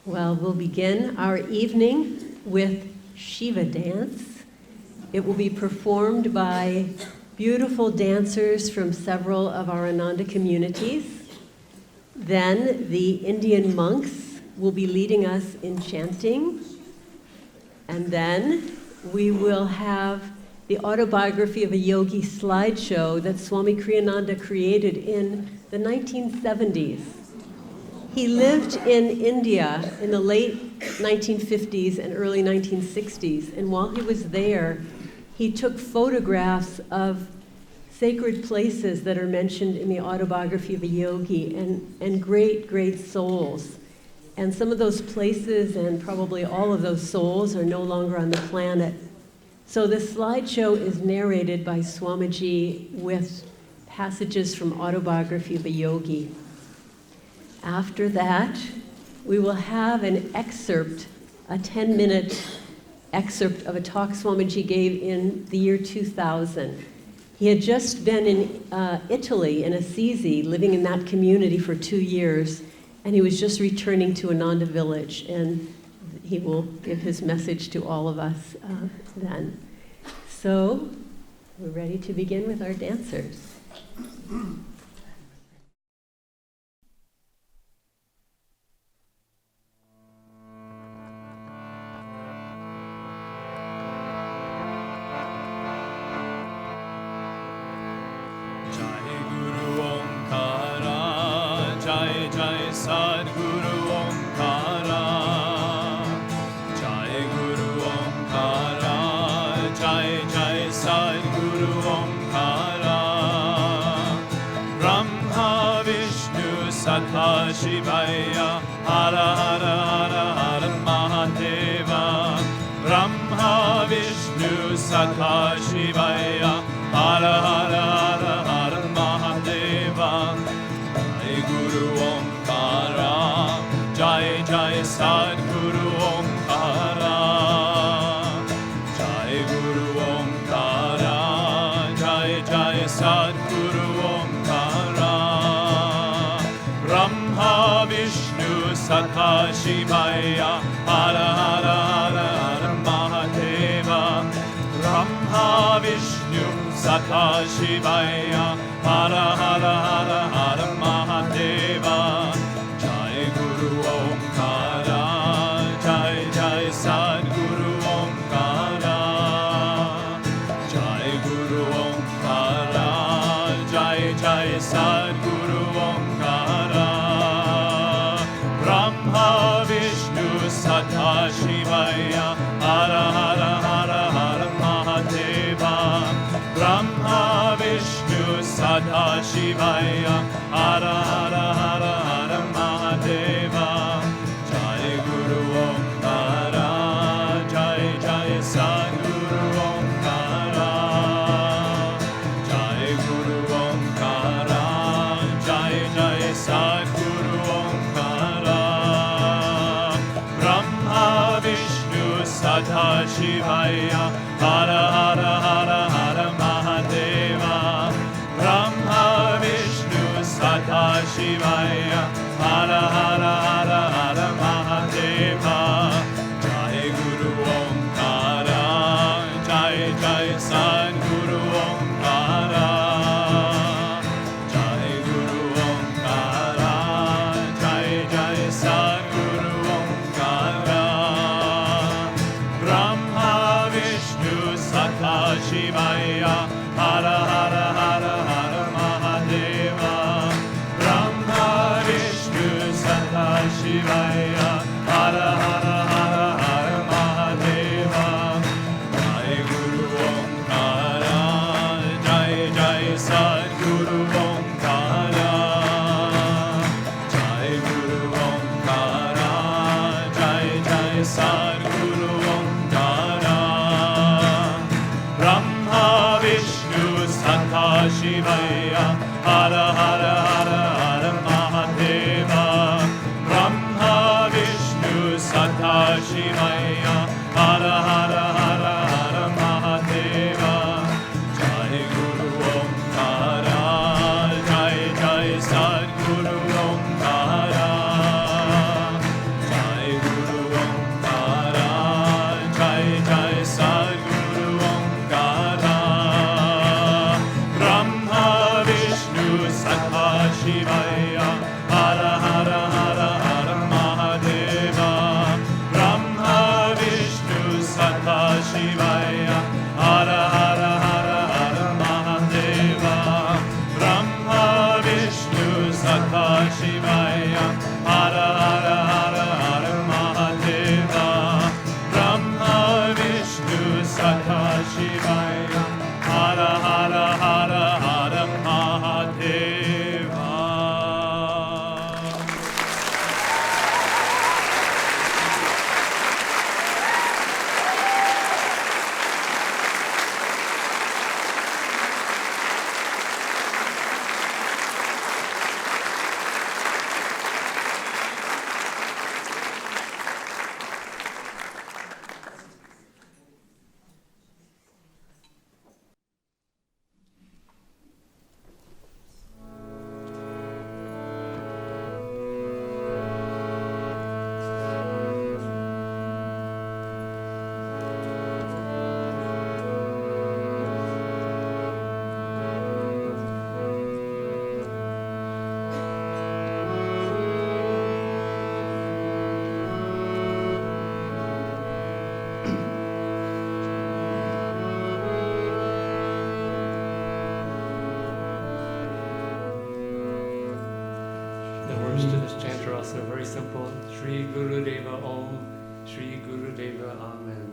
Well, we'll begin our evening with Shiva dance. It will be performed by beautiful dancers from several of our Ananda communities. Then the Indian monks will be leading us in chanting. And then we will have the autobiography of a yogi slideshow that Swami Kriyananda created in the 1970s. He lived in India in the late 1950s and early 1960s, and while he was there, he took photographs of sacred places that are mentioned in the autobiography of a yogi and great, great souls. And some of those places and probably all of those souls are no longer on the planet. So this slideshow is narrated by Swamiji with passages from autobiography of a yogi. After that, we will have an excerpt, a 10-minute excerpt of a talk Swamiji gave in the year 2000. He had just been in Italy, in Assisi, living in that community for 2 years, and he was just returning to Ananda village, and he will give his message to all of us then. So, we're ready to begin with our dancers. Shivaya, Hara Hara Hara Hara Mahadeva. Brahma Vishnu Sakha Shivaya, Hara Hara Hara Hara Mahadeva. Jai Guru Omkara, Jai Jai Sadguru Omkara. Jai Guru Omkara, Jai Jai Sadguru Omkara. Brahma Vishnu Sakha Shivaya, Hara Hara Hara Hara Mahadeva. Brahma Vishnu Sakha Shivaya, Hara Hara Hara Hara Mahadeva. Jai Guru Omkara, Jai Jai Sadguru Omkara. Jai Guru Omkara, Jai Jai Sadguru Omkara. Brahma Vishnu Sakha Shivaya, Hara Hara Hara Hara Mahadeva. Brahma Vishnu Sakha Shivaya, Hara Hara Hara Hara Mahadeva. Jai Guru Omkara, Jai Jai Sadguru Omkara. Jai Guru Omkara, Jai Jai Sadguru Omkara. Brahma Vishnu Sakha Shivaya, Hara Hara Hara Hara Mahadeva. Brahma Vishnu Sakha Shivaya, Hara Hara Hara Hara Mahadeva. Jai Guru Omkara, Jai Jai Sadguru Omkara. Jai Guru Omkara, Jai Jai Sadguru Omkara. Brahma Vishnu Sakha Shivaya, Hara Hara Hara Hara Mahadeva. Brahma Vishnu Sakha Shivaya, Hara Hara Hara Hara Mahadeva. Jai Guru Omkara, Jai Jai Sadguru Omkara. Jai Guru Omkara, Jai Jai Sadguru Omkara. Brahma Vishnu Sakha Shivaya, Hara Hara Hara Hara Mahadeva. Brahma Vishnu Sakha Shivaya, Hara Hara Hara Hara Mahadeva. Jai Guru Omkara, Jai Jai Sadguru Omkara. Jai Shri Gurudeva Om, Shri Gurudeva Amen.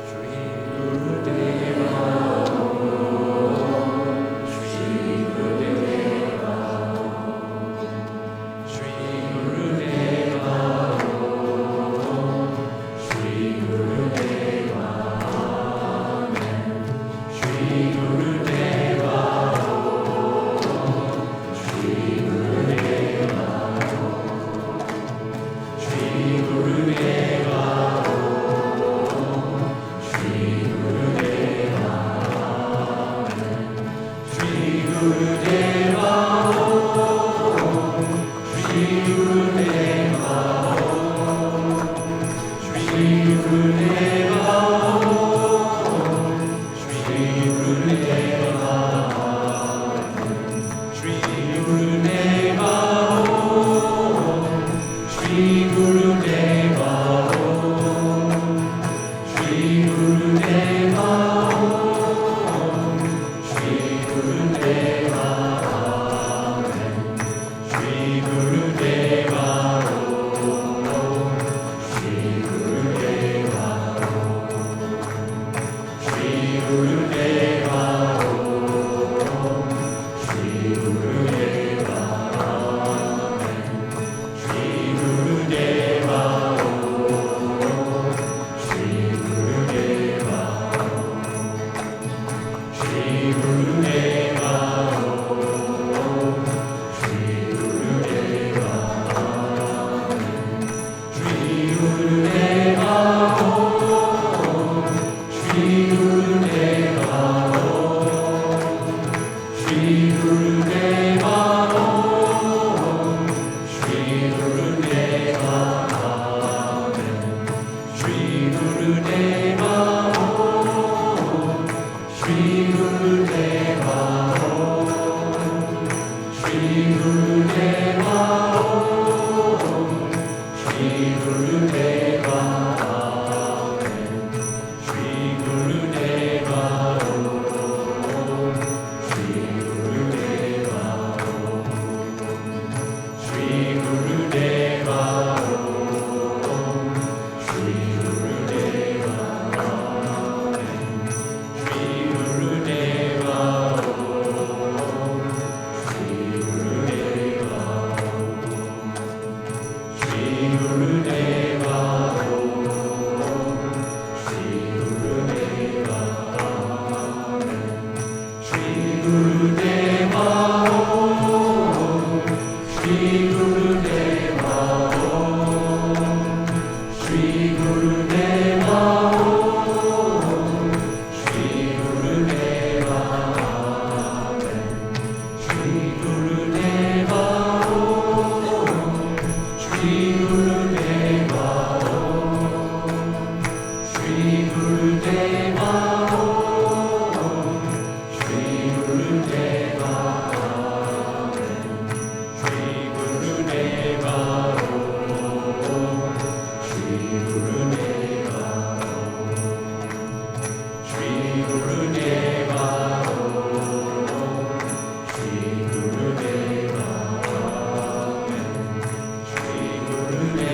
Shri Gurudeva Om, Shri Gurudeva Om, Shri Gurudeva Om, Shri Gurudeva Amen. Shri Gurudeva Om, Shri Gurudeva Shri Gurudeva Om, Shri Gurudeva Amen. Shri Gurudeva Om, Shri Gurudeva Om, Shri Gurudeva Om, Shri Gurudeva Amen. Shri Gurudeva Om, Shri Gurudeva Om, Shri Gurudeva Om, Shri Gurudeva Amen. Shri Gurudeva Om, Shri Gurudeva Om, Shri Gurudeva Om, Shri Gurudeva Amen. Shri Gurudeva Om, Shri Gurudeva Om, Shri Gurudeva Om, Shri Gurudeva Amen. Shri Gurudeva Om, Shri Gurudeva Om, Shri Gurudeva Om, Shri Gurudeva Amen. Shri Gurudeva Om, Shri Gurudeva Om, Shri Gurudeva Om, Shri Gurudeva Amen. Shri Gurudeva Om, Shri Gurudeva Om, Shri Gurudeva Om, Shri Gurudeva Amen. Shri Gurudeva Om, Shri Gurudeva Om, Shri Gurudeva Om, Shri Gurudeva Amen. Shri Gurudeva Om, Shri Gurudeva Om, Shri Gurudeva Om, Shri Gurudeva Amen. Shri Gurudeva Om, Shri Gurudeva Om, Shri Gurudeva Om, Shri Gurudeva Amen. Shri Gurudeva Om, Shri Gurudeva Om, Shri Gurudeva Om, Shri Gurudeva Amen. Shri Gurudeva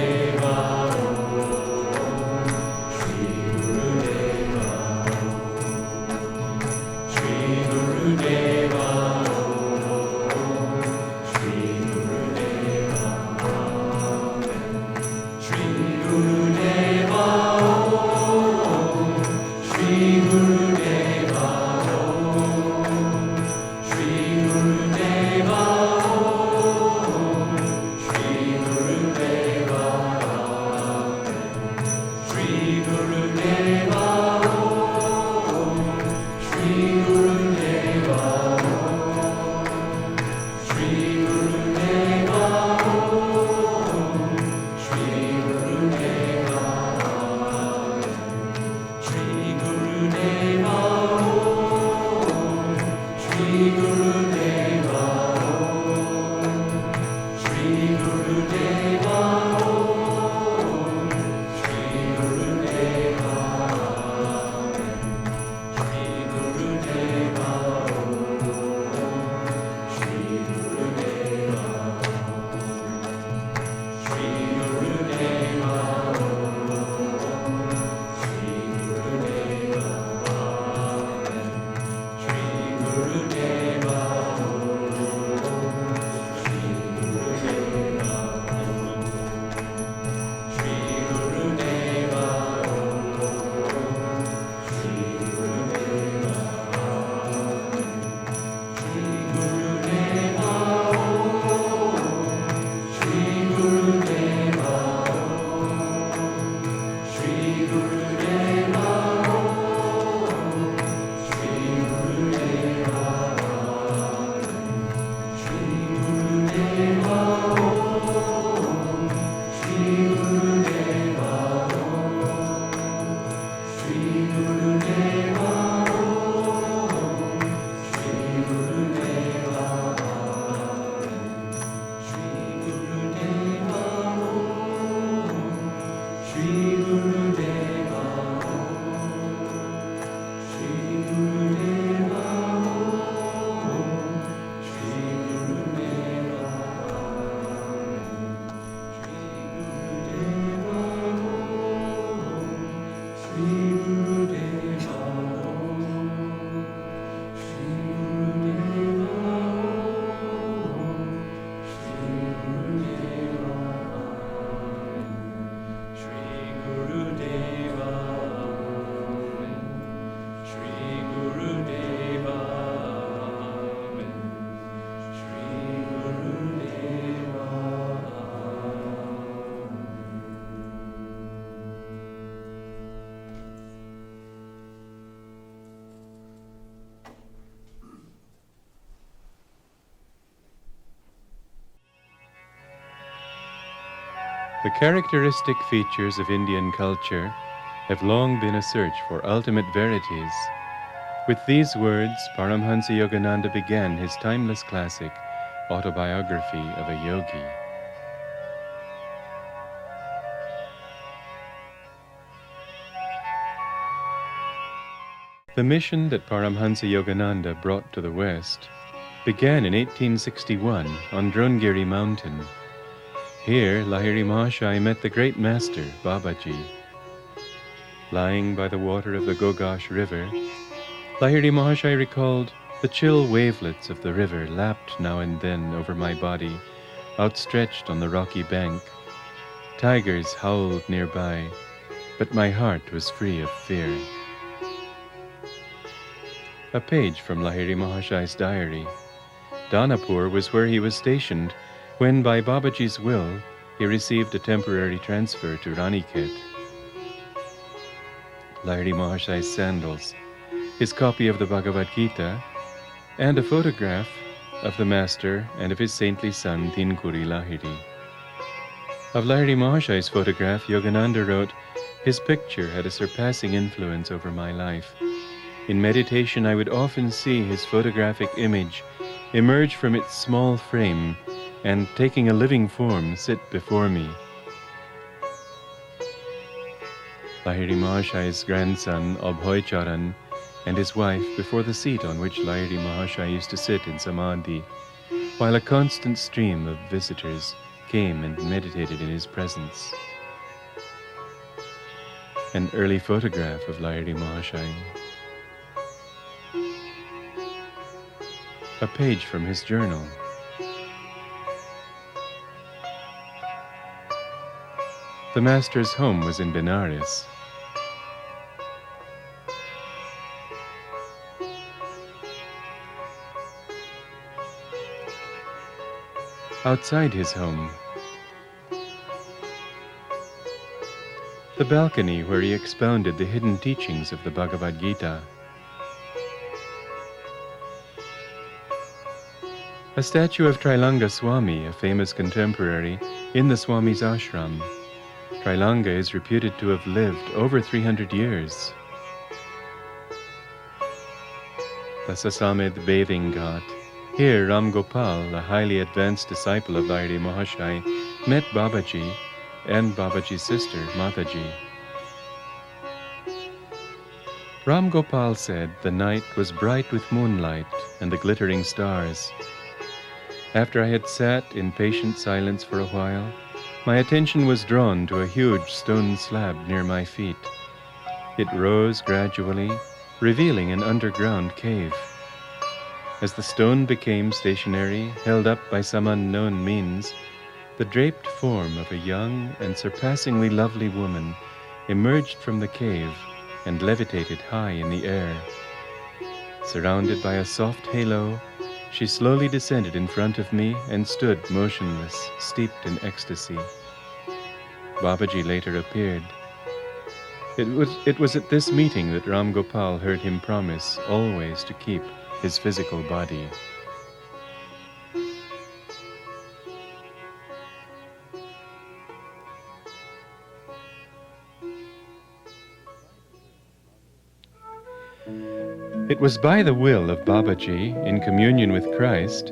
The characteristic features of Indian culture have long been a search for ultimate verities. With these words, Paramhansa Yogananda began his timeless classic, Autobiography of a Yogi. The mission that Paramhansa Yogananda brought to the West began in 1861 on Drongiri Mountain. Here, Lahiri Mahashai met the great master, Babaji. Lying by the water of the Gogash River, Lahiri Mahashai recalled the chill wavelets of the river lapped now and then over my body, outstretched on the rocky bank. Tigers howled nearby, but my heart was free of fear. A page from Lahiri Mahashai's diary. Danapur was where he was stationed when, by Babaji's will, he received a temporary transfer to Raniket. Lahiri Mahashai's sandals, his copy of the Bhagavad Gita, and a photograph of the master and of his saintly son Thinkuri Lahiri. Of Lahiri Mahashai's photograph, Yogananda wrote, "His picture had a surpassing influence over my life. In meditation, I would often see his photographic image emerge from its small frame and, taking a living form, sit before me." Lahiri Mahashai's grandson, Abhoy Charan, and his wife before the seat on which Lahiri Mahashai used to sit in Samadhi, while a constant stream of visitors came and meditated in his presence. An early photograph of Lahiri Mahashai. A page from his journal. The master's home was in Benares. Outside his home, the balcony where he expounded the hidden teachings of the Bhagavad Gita. A statue of Trilanga Swami, a famous contemporary, in the Swami's ashram. Trilanga is reputed to have lived over 300 years. The Sasamed bathing ghat. Here, Ram Gopal, a highly advanced disciple of Lahiri Mahashai, met Babaji and Babaji's sister, Mataji. Ram Gopal said the night was bright with moonlight and the glittering stars. After I had sat in patient silence for a while, my attention was drawn to a huge stone slab near my feet. It rose gradually, revealing an underground cave. As the stone became stationary, held up by some unknown means, the draped form of a young and surpassingly lovely woman emerged from the cave and levitated high in the air. Surrounded by a soft halo, she slowly descended in front of me and stood motionless, steeped in ecstasy. Babaji later appeared. It was at this meeting that Ram Gopal heard him promise always to keep his physical body. It was by the will of Babaji, in communion with Christ,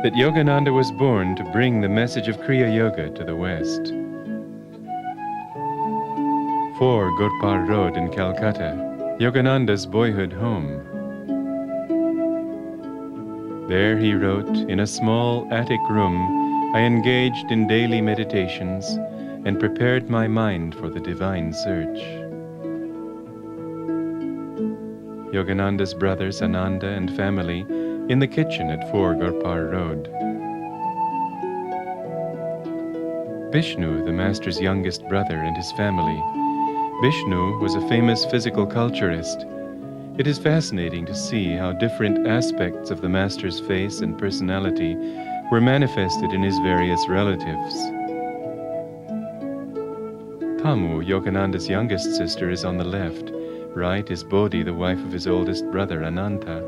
that Yogananda was born to bring the message of Kriya Yoga to the West. 4 Gurpar Road in Calcutta, Yogananda's boyhood home. There, he wrote, in a small attic room, I engaged in daily meditations and prepared my mind for the divine search. Yogananda's brothers Ananda and family in the kitchen at 4 Gurpar Road. Vishnu, the master's youngest brother, and his family. Vishnu was a famous physical culturist. It is fascinating to see how different aspects of the master's face and personality were manifested in his various relatives. Tamu, Yogananda's youngest sister, is on the left. Right is Bodhi, the wife of his oldest brother, Ananta,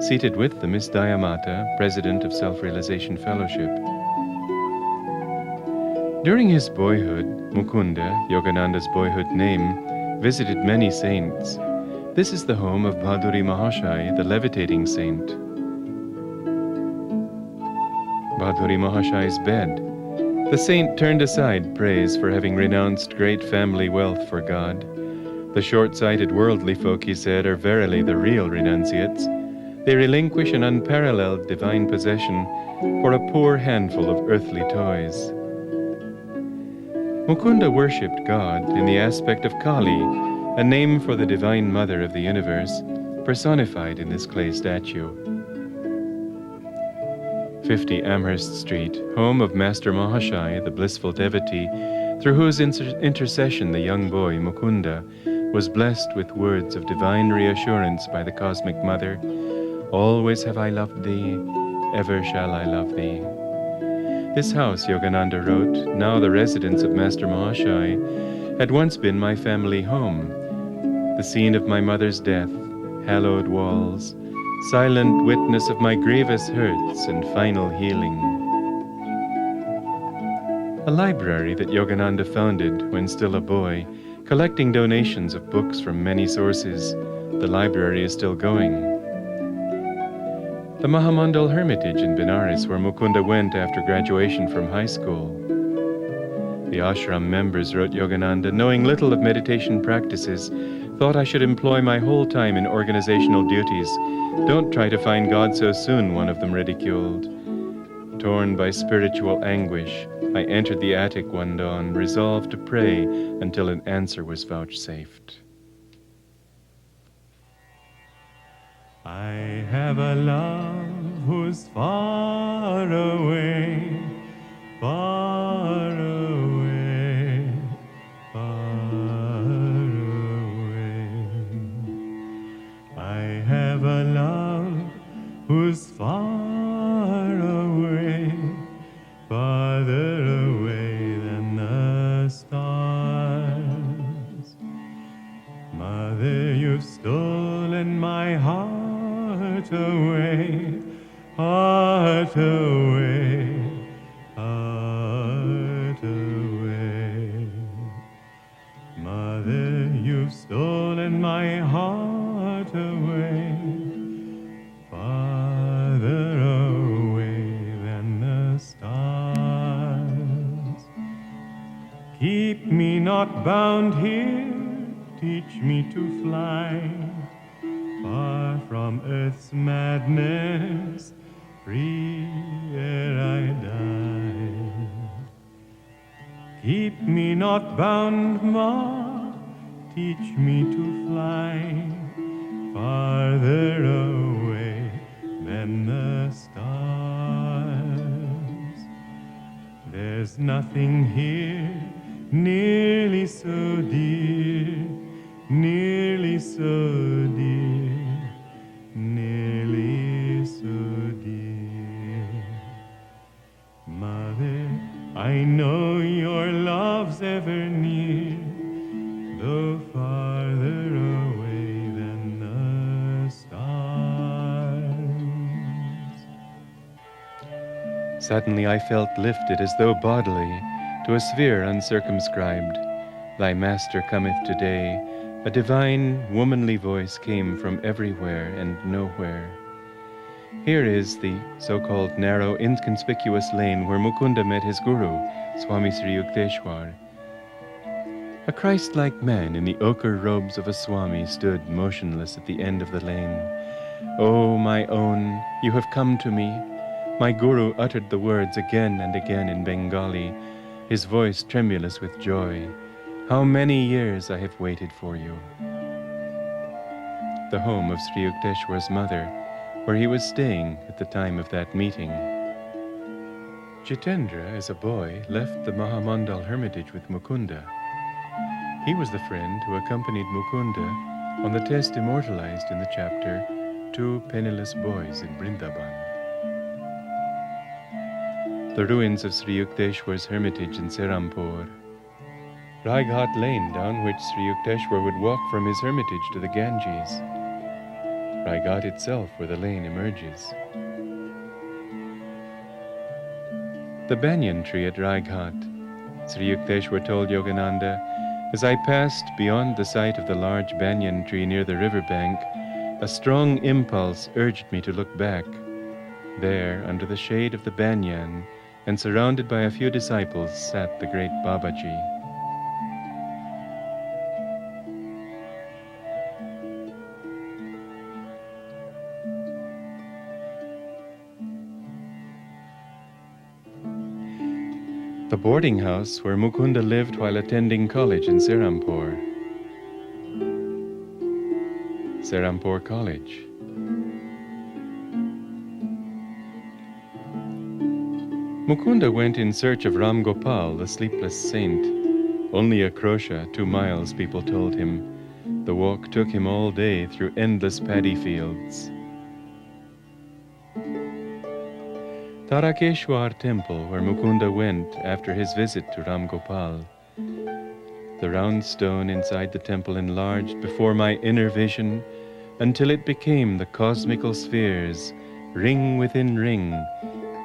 seated with the Miss Dayamata, president of Self-Realization Fellowship. During his boyhood, Mukunda, Yogananda's boyhood name, visited many saints. This is the home of Bhaduri Mahashai, the levitating saint. Bhaduri Mahashai's bed. The saint turned aside praise for having renounced great family wealth for God. The short-sighted worldly folk, he said, are verily the real renunciates. They relinquish an unparalleled divine possession for a poor handful of earthly toys. Mukunda worshipped God in the aspect of Kali, a name for the Divine Mother of the universe, personified in this clay statue. 50 Amherst Street, home of Master Mahashai, the blissful devotee, through whose intercession the young boy, Mukunda, was blessed with words of divine reassurance by the Cosmic Mother. Always have I loved thee, ever shall I love thee. This house, Yogananda wrote, now the residence of Master Mahashai, had once been my family home, the scene of my mother's death, hallowed walls, silent witness of my grievous hurts and final healing. A library that Yogananda founded when still a boy, collecting donations of books from many sources. The library is still going. The Mahamandal Hermitage in Benares, where Mukunda went after graduation from high school. The ashram members, wrote Yogananda, knowing little of meditation practices, thought I should employ my whole time in organizational duties. Don't try to find God so soon, one of them ridiculed. Torn by spiritual anguish, I entered the attic one dawn, resolved to pray until an answer was vouchsafed. I have a love who's far away, far away, far away. I have a love who's far away, farther away than the stars. Mother, you've stolen my heart away, heart away, heart away. Mother, you've stolen my heart away, farther away than the stars. Keep me not bound here, teach me to fly far from earth's madness, free ere I die. Keep me not bound, Ma, teach me to fly farther away than the stars. There's nothing here nearly so dear, nearly so dear, nearly so dear. Mother, I know your love's ever near, though farther away than the stars. Suddenly I felt lifted as though bodily to a sphere uncircumscribed. Thy Master cometh today. A divine, womanly voice came from everywhere and nowhere. Here is the so-called narrow, inconspicuous lane where Mukunda met his guru, Swami Sri Yukteswar. A Christ-like man in the ochre robes of a Swami stood motionless at the end of the lane. "Oh, my own, you have come to me." My guru uttered the words again and again in Bengali, his voice tremulous with joy. "How many years I have waited for you." The home of Sri Yukteswar's mother, where he was staying at the time of that meeting. Jitendra, as a boy, left the Mahamandal Hermitage with Mukunda. He was the friend who accompanied Mukunda on the test immortalized in the chapter Two Penniless Boys in Vrindavan. The ruins of Sri Yukteswar's hermitage in Serampore. Raighat Lane, down which Sri Yukteswar would walk from his hermitage to the Ganges. Raighat itself, where the lane emerges. The banyan tree at Raighat, Sri Yukteswar told Yogananda, as I passed beyond the sight of the large banyan tree near the riverbank, a strong impulse urged me to look back. There, under the shade of the banyan, and surrounded by a few disciples, sat the great Babaji. The boarding house where Mukunda lived while attending college in Serampore. Serampore College. Mukunda went in search of Ram Gopal, the sleepless saint. Only a krosha, 2 miles, people told him. The walk took him all day through endless paddy fields. Tarakeshwar temple, where Mukunda went after his visit to Ram Gopal. The round stone inside the temple enlarged before my inner vision until it became the cosmical spheres, ring within ring,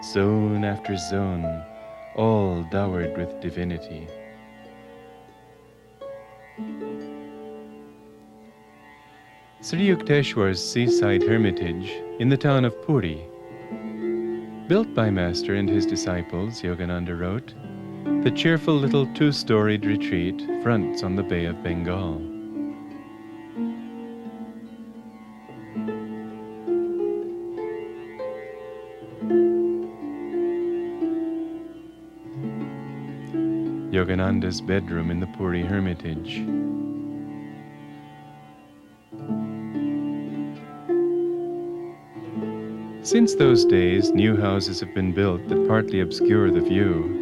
zone after zone, all dowered with divinity. Sri Yukteswar's seaside hermitage in the town of Puri. Built by Master and his disciples, Yogananda wrote, the cheerful little 2-storied retreat fronts on the Bay of Bengal. Yogananda's bedroom in the Puri hermitage. Since those days, new houses have been built that partly obscure the view.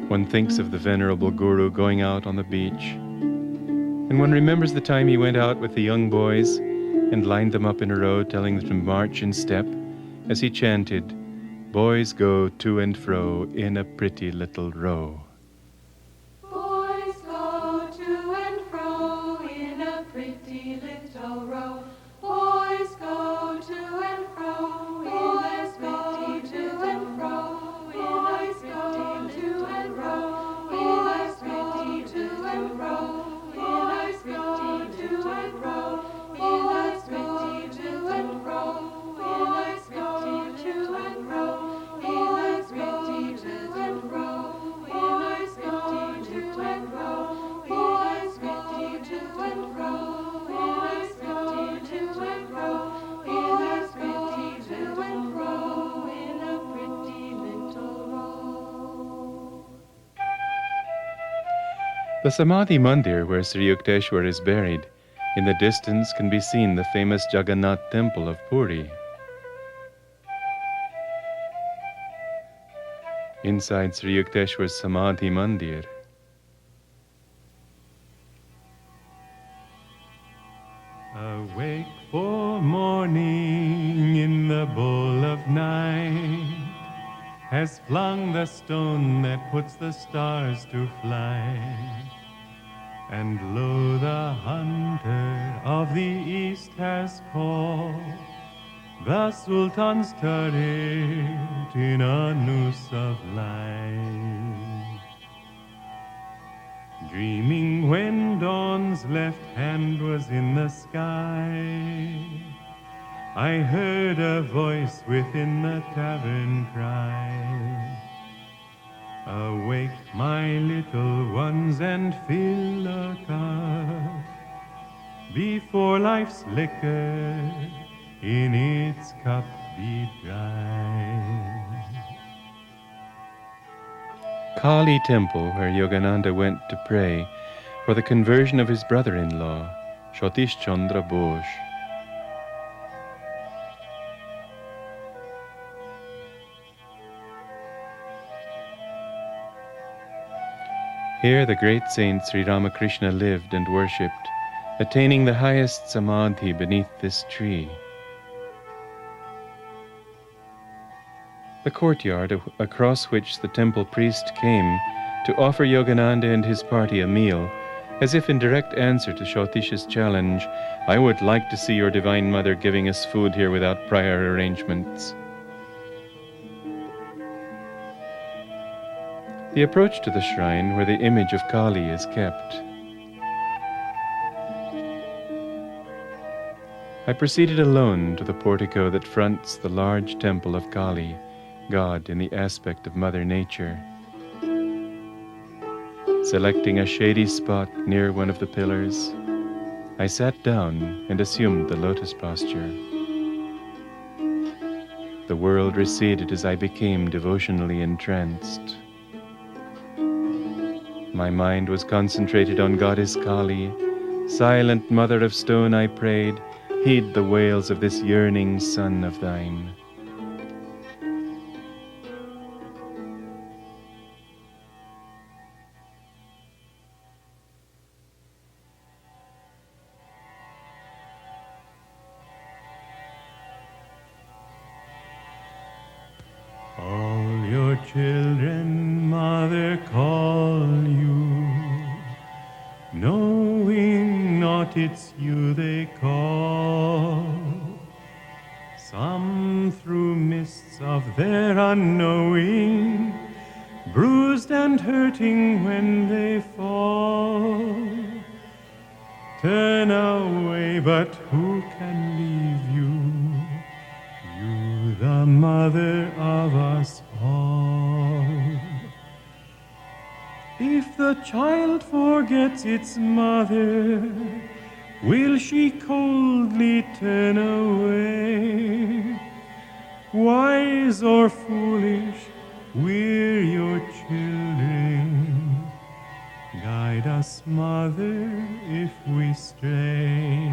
One thinks of the venerable Guru going out on the beach, and one remembers the time he went out with the young boys and lined them up in a row, telling them to march in step as he chanted, "Boys go to and fro in a pretty little row." Boys go to and fro in a pretty little row. Boys go to and fro in a pretty little row. Boys go to and fro in a pretty little row. Boys go to and fro in a pretty little row. Boys go to and fro in a pretty little row. Boys go to and fro. Boys go to and fro. Boys go to and fro in a pretty little row. In a pretty little row. The Samadhi Mandir, where Sri Yukteswar is buried, in the distance can be seen the famous Jagannath temple of Puri. Inside Sri Yukteswar's Samadhi Mandir, awake for morning in the bowl of night, has flung the stone that puts the stars to flight. And lo, the hunter of the east has called the Sultan's turret in a noose of light. Dreaming when dawn's left hand was in the sky, I heard a voice within the tavern cry, "Awake, my little ones, and fill a cup before life's liquor in its cup be dry." Kali Temple, where Yogananda went to pray for the conversion of his brother-in-law, Satish Chandra Bose. Here the great saint Sri Ramakrishna lived and worshipped, attaining the highest samadhi beneath this tree. The courtyard across which the temple priest came to offer Yogananda and his party a meal, as if in direct answer to Shatish's challenge, "I would like to see your Divine Mother giving us food here without prior arrangements." the approach to the shrine where the image of Kali is kept. I proceeded alone to the portico that fronts the large temple of Kali, God in the aspect of Mother Nature. Selecting a shady spot near one of the pillars, I sat down and assumed the lotus posture. The world receded as I became devotionally entranced. My mind was concentrated on Goddess Kali. Silent Mother of Stone, I prayed, heed the wails of this yearning son of thine. All your children, Mother, call you, knowing not it's you they call. Some through mists of their unknowing, bruised and hurting when they fall. Turn away, but who can leave you? You, the mother of us all. If the child forgets its mother, will she coldly turn away? Wise or foolish, we're your children. Guide us, Mother, if we stray.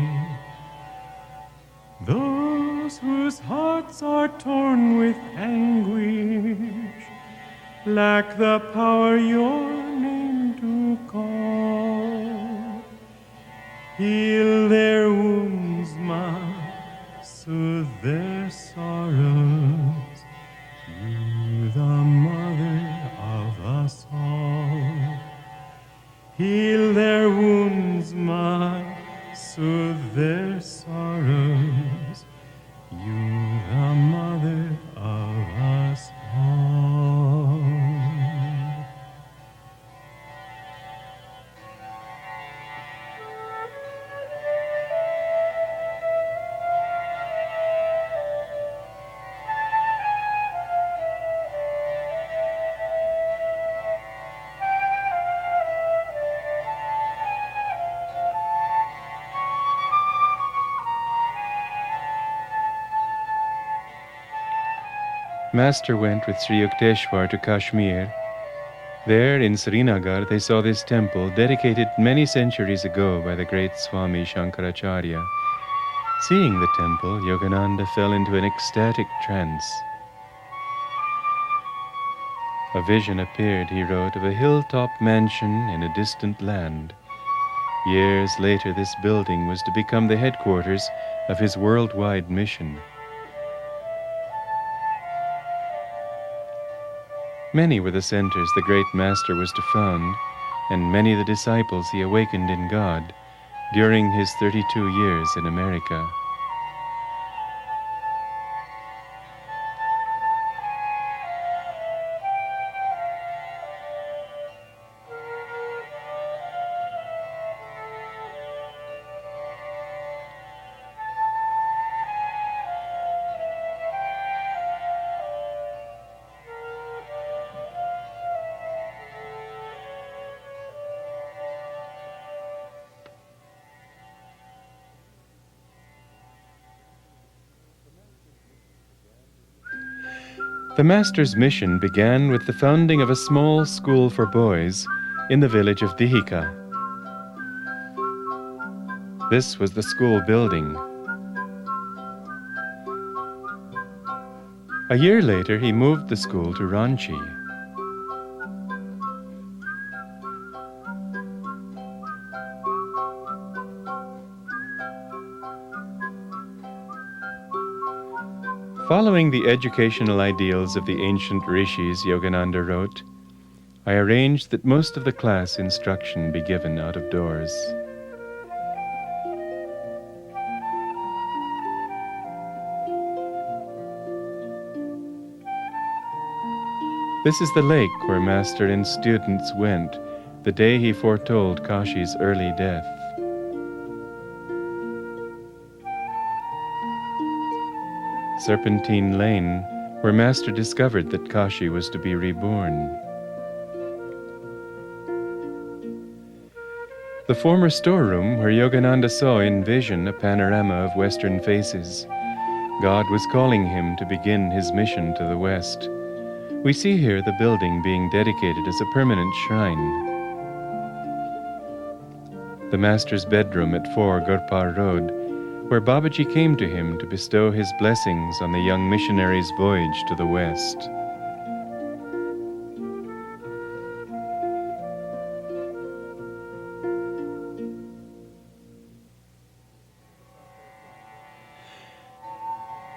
Those whose hearts are torn with anguish lack the power your name to call. Heal their wounds, Ma, soothe their sorrows. You, the mother of us all. Heal their wounds, Ma, soothe their sorrows. You, the mother of us all. Master went with Sri Yukteswar to Kashmir. There in Srinagar they saw this temple dedicated many centuries ago by the great Swami Shankaracharya. Seeing the temple, Yogananda fell into an ecstatic trance. A vision appeared, he wrote, of a hilltop mansion in a distant land. Years later, this building was to become the headquarters of his worldwide mission. Many were the centers the great master was to found, and many the disciples he awakened in God during his 32 years in America. The Master's mission began with the founding of a small school for boys in the village of Dihika. This was the school building. A year later, he moved the school to Ranchi. Following the educational ideals of the ancient rishis, Yogananda wrote, I arranged that most of the class instruction be given out of doors. This is the lake where Master and students went the day he foretold Kashi's early death. Serpentine Lane, where Master discovered that Kashi was to be reborn. The former storeroom where Yogananda saw in vision a panorama of Western faces. God was calling him to begin his mission to the West. We see here the building being dedicated as a permanent shrine. The Master's bedroom at 4 Gurpar Road, where Babaji came to him to bestow his blessings on the young missionary's voyage to the West.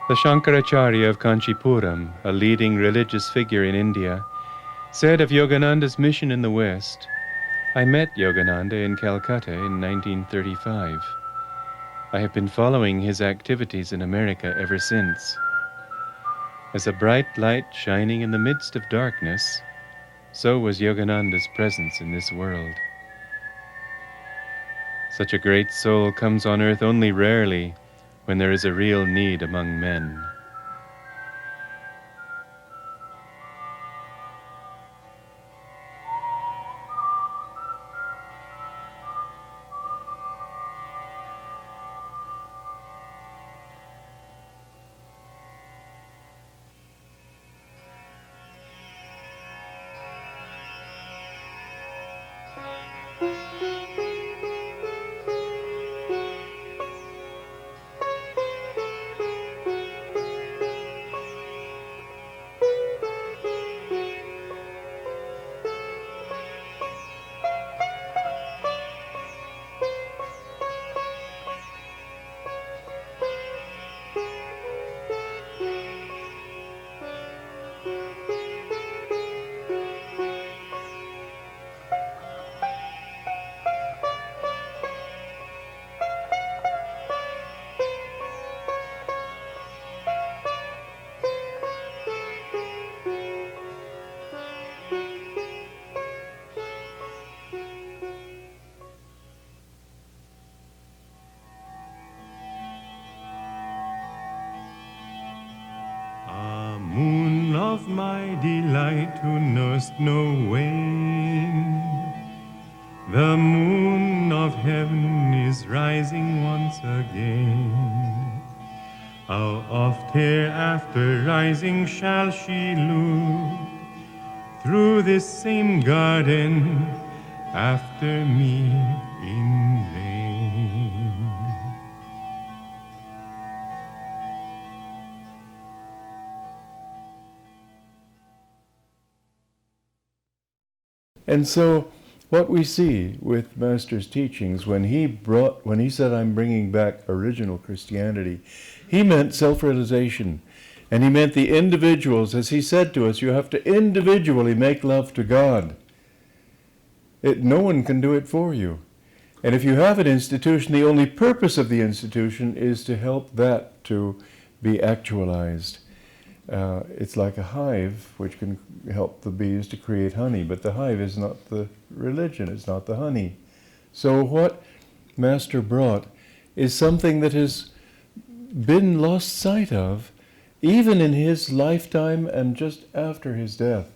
The Shankaracharya of Kanchipuram, a leading religious figure in India, said of Yogananda's mission in the West, "I met Yogananda in Calcutta in 1935. I have been following his activities in America ever since. As a bright light shining in the midst of darkness, so was Yogananda's presence in this world." Such a great soul comes on earth only rarely when there is a real need among men. Moon of my delight who knowest no wane, the moon of heaven is rising once again. How oft hereafter rising shall she look through this same garden after me in vain. And so what we see with Master's teachings, when he said, "I'm bringing back original Christianity," he meant self-realization. And he meant the individuals. As he said to us, you have to individually make love to God. No one can do it for you. And if you have an institution, the only purpose of the institution is to help that to be actualized. It's like a hive, which can help the bees to create honey, but the hive is not the religion, it's not the honey. So what Master brought is something that has been lost sight of, even in his lifetime and just after his death.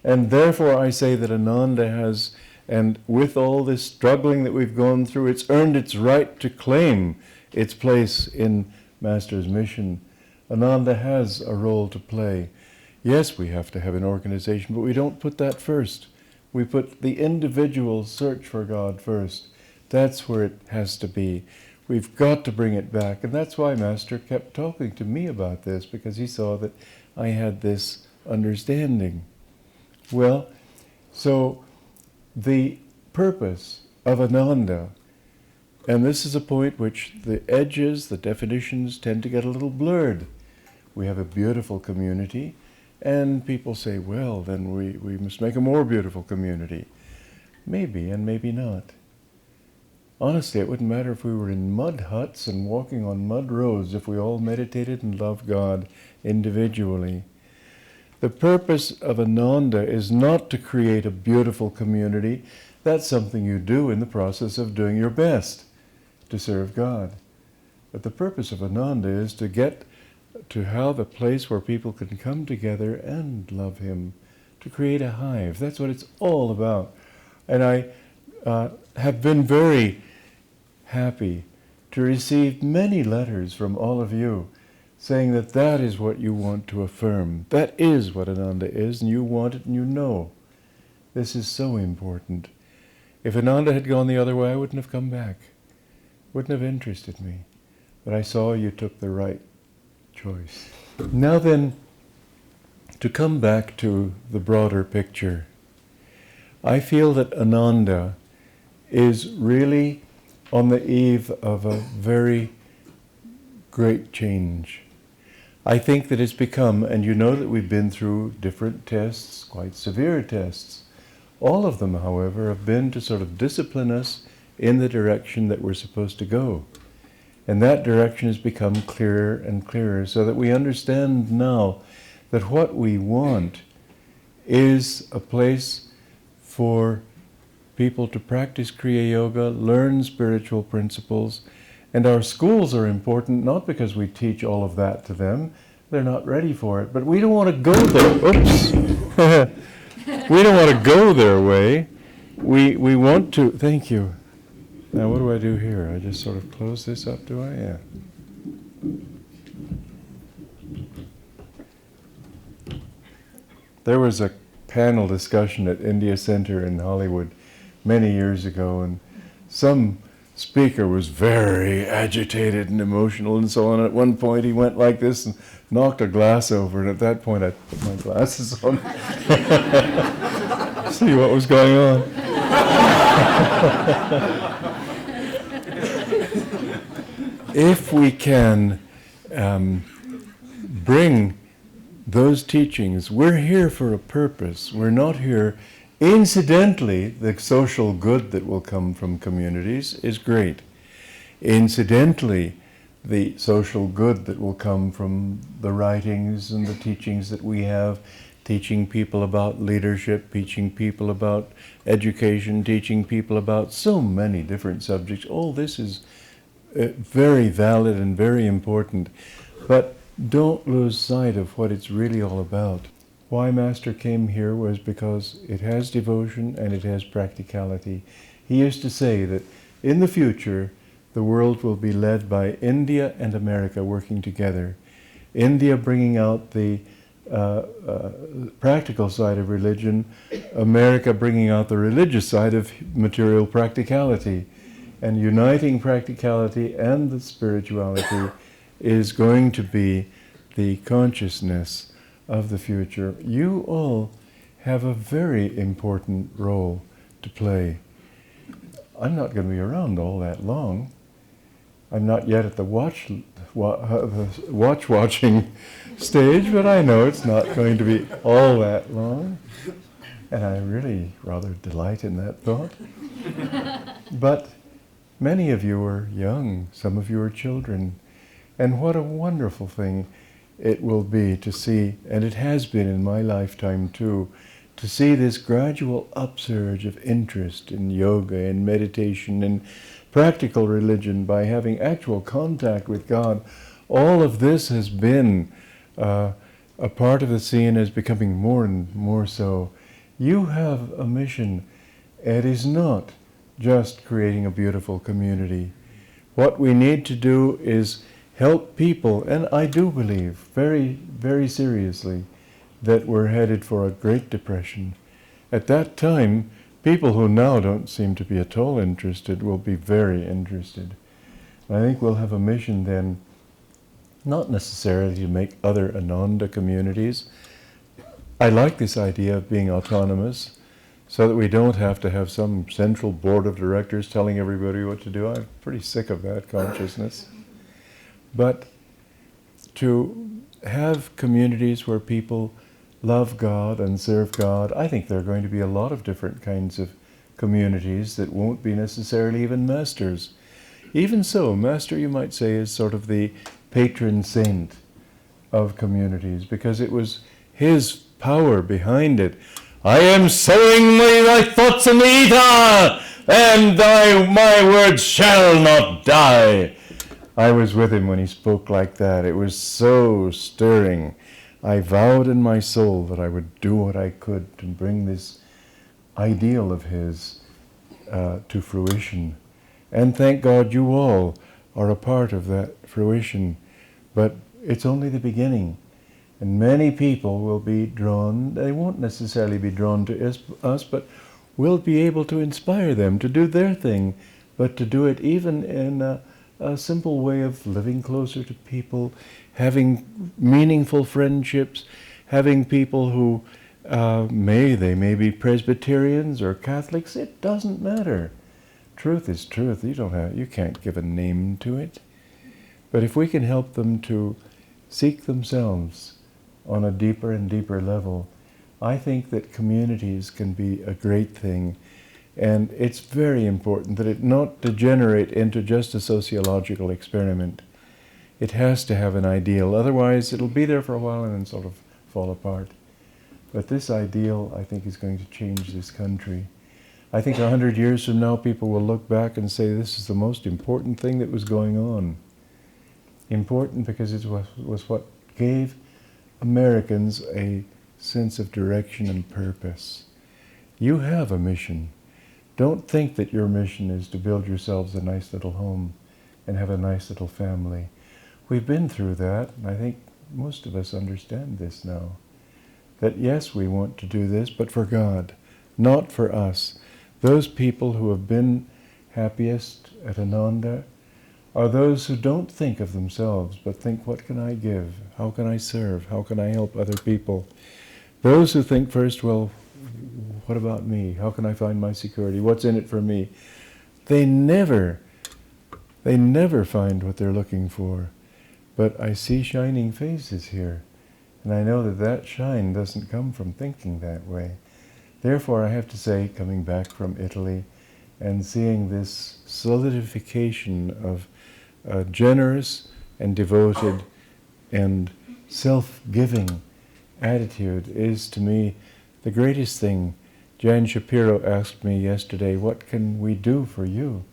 And therefore I say that Ananda has, and with all this struggling that we've gone through, it's earned its right to claim its place in Master's mission. Ananda has a role to play. Yes, we have to have an organization, but we don't put that first. We put the individual search for God first. That's where it has to be. We've got to bring it back. And that's why Master kept talking to me about this, because he saw that I had this understanding. Well, so the purpose of Ananda, and this is a point which the edges, the definitions tend to get a little blurred. We have a beautiful community, and people say, well, then we must make a more beautiful community. Maybe and maybe not. Honestly, it wouldn't matter if we were in mud huts and walking on mud roads if we all meditated and loved God individually. The purpose of Ananda is not to create a beautiful community. That's something you do in the process of doing your best to serve God. But the purpose of Ananda is to get to have a place where people can come together and love Him, to create a hive. That's what it's all about. And I have been very happy to receive many letters from all of you saying that that is what you want to affirm. That is what Ananda is, and you want it and you know. This is so important. If Ananda had gone the other way, I wouldn't have come back. Wouldn't have interested me. But I saw you took the right choice. Now then, to come back to the broader picture, I feel that Ananda is really on the eve of a very great change. I think that it's become, and you know that we've been through different tests, quite severe tests. All of them, however, have been to sort of discipline us in the direction that we're supposed to go. And that direction has become clearer and clearer, so that we understand now that what we want is a place for people to practice Kriya Yoga, learn spiritual principles, and our schools are important not because we teach all of that to them, they're not ready for it, but we don't want to go there. Oops! We don't want to go their way. We want to, thank you. Now what do I do here? I just sort of close this up, do I? Yeah. There was a panel discussion at India Center in Hollywood many years ago, and some speaker was very agitated and emotional and so on. At one point he went like this and knocked a glass over, and at that point I put my glasses on. See what was going on. If we can bring those teachings, we're here for a purpose. We're not here. Incidentally, the social good that will come from communities is great. Incidentally, the social good that will come from the writings and the teachings that we have, teaching people about leadership, teaching people about education, teaching people about so many different subjects. All this is very valid and very important. But don't lose sight of what it's really all about. Why Master came here was because it has devotion and it has practicality. He used to say that in the future, the world will be led by India and America working together. India bringing out the practical side of religion, America bringing out the religious side of material practicality. And uniting practicality and the spirituality is going to be the consciousness of the future. You all have a very important role to play. I'm not going to be around all that long. I'm not yet at the watching stage, but I know it's not going to be all that long. And I really rather delight in that thought. But many of you are young, some of you are children, and what a wonderful thing it will be to see, and it has been in my lifetime too, to see this gradual upsurge of interest in yoga and meditation and practical religion by having actual contact with God. All of this has been a part of the scene, is becoming more and more so. You have a mission. It is not just creating a beautiful community. What we need to do is help people, and I do believe very, very seriously that we're headed for a Great Depression. At that time, people who now don't seem to be at all interested will be very interested. I think we'll have a mission then, not necessarily to make other Ananda communities. I like this idea of being autonomous, so that we don't have to have some central board of directors telling everybody what to do. I'm pretty sick of that consciousness. But to have communities where people love God and serve God, I think there are going to be a lot of different kinds of communities that won't be necessarily even masters. Even so, Master, you might say, is sort of the patron saint of communities, because it was his power behind it. I am sowing thy thoughts in the ether, and my words shall not die. I was with him when he spoke like that. It was so stirring. I vowed in my soul that I would do what I could to bring this ideal of his to fruition. And thank God you all are a part of that fruition. But it's only the beginning. And many people will be drawn, they won't necessarily be drawn to us, but we'll be able to inspire them to do their thing, but to do it even in a simple way of living closer to people, having meaningful friendships, having people who they may be Presbyterians or Catholics. It doesn't matter. Truth is truth. You can't give a name to it. But if we can help them to seek themselves on a deeper and deeper level, I think that communities can be a great thing. And it's very important that it not degenerate into just a sociological experiment. It has to have an ideal. Otherwise, it'll be there for a while and then sort of fall apart. But this ideal, I think, is going to change this country. I think 100 years from now, people will look back and say, this is the most important thing that was going on. Important because it was what gave Americans a sense of direction and purpose. You have a mission. Don't think that your mission is to build yourselves a nice little home and have a nice little family. We've been through that, and I think most of us understand this now. That yes, we want to do this, but for God, not for us. Those people who have been happiest at Ananda are those who don't think of themselves, but think, what can I give? How can I serve? How can I help other people? Those who think first, well, what about me? How can I find my security? What's in it for me? They never find what they're looking for. But I see shining faces here, and I know that that shine doesn't come from thinking that way. Therefore, I have to say, coming back from Italy and seeing this solidification of a generous and devoted and self-giving attitude is, to me, the greatest thing. Jan Shapiro asked me yesterday, what can we do for you?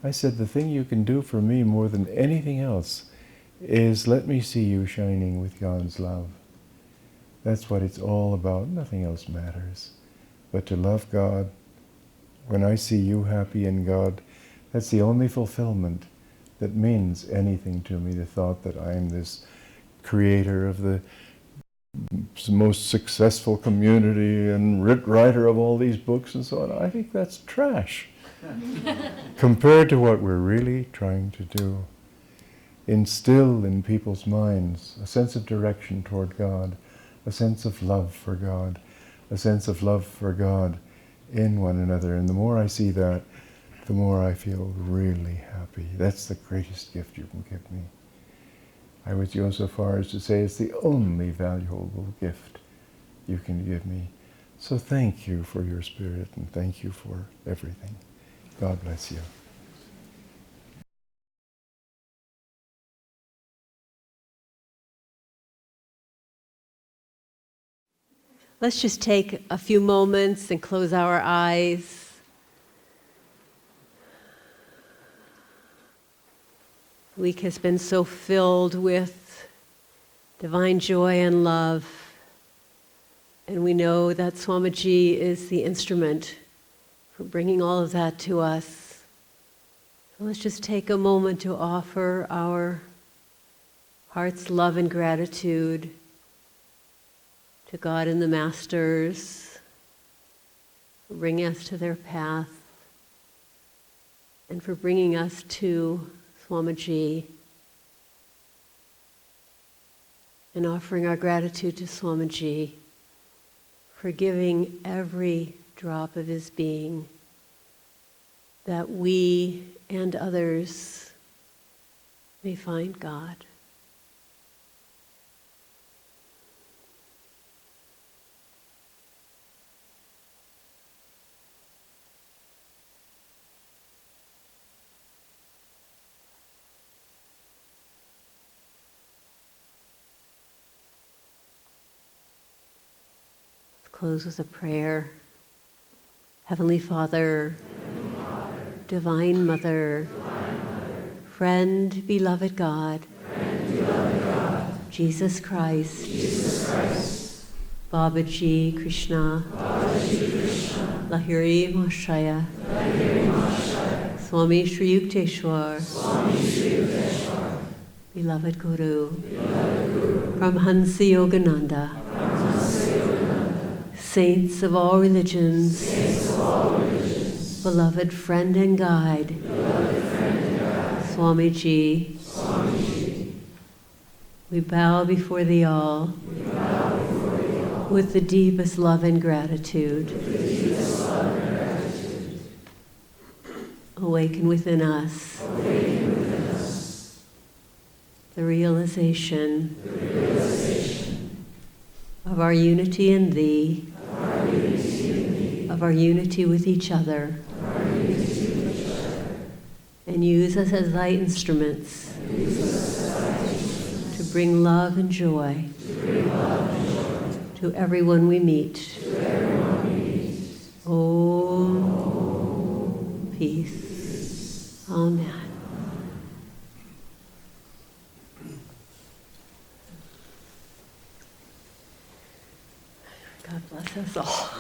I said, the thing you can do for me more than anything else is let me see you shining with God's love. That's what it's all about. Nothing else matters. But to love God, when I see you happy in God, that's the only fulfillment that means anything to me, the thought that I am this creator of the most successful community and writer of all these books and so on. I think that's trash compared to what we're really trying to do. Instill in people's minds a sense of direction toward God, a sense of love for God, a sense of love for God in one another. And the more I see that, the more I feel really happy. That's the greatest gift you can give me. I would go so far as to say it's the only valuable gift you can give me. So thank you for your spirit, and thank you for everything. God bless you. Let's just take a few moments and close our eyes. The week has been so filled with divine joy and love. And we know that Swamiji is the instrument for bringing all of that to us. So let's just take a moment to offer our heart's love and gratitude to God and the Masters for bringing us to their path and for bringing us to Swamiji, and offering our gratitude to Swamiji for giving every drop of his being that we and others may find God. close with a prayer. Heavenly Father, Divine Mother, friend, beloved God, Jesus Christ, Babaji Krishna, Lahiri Mahashaya, Swami Sri Yukteswar, beloved Guru, Brahmansi Yogananda, saints of all religions, beloved friend and guide, Swamiji, we bow before thee all with the deepest love and gratitude. Awaken within us the realization of our unity in thee, of our unity with each other, and use us as thy instruments to bring love and joy to everyone we meet. Om. Peace. Amen. God bless us all.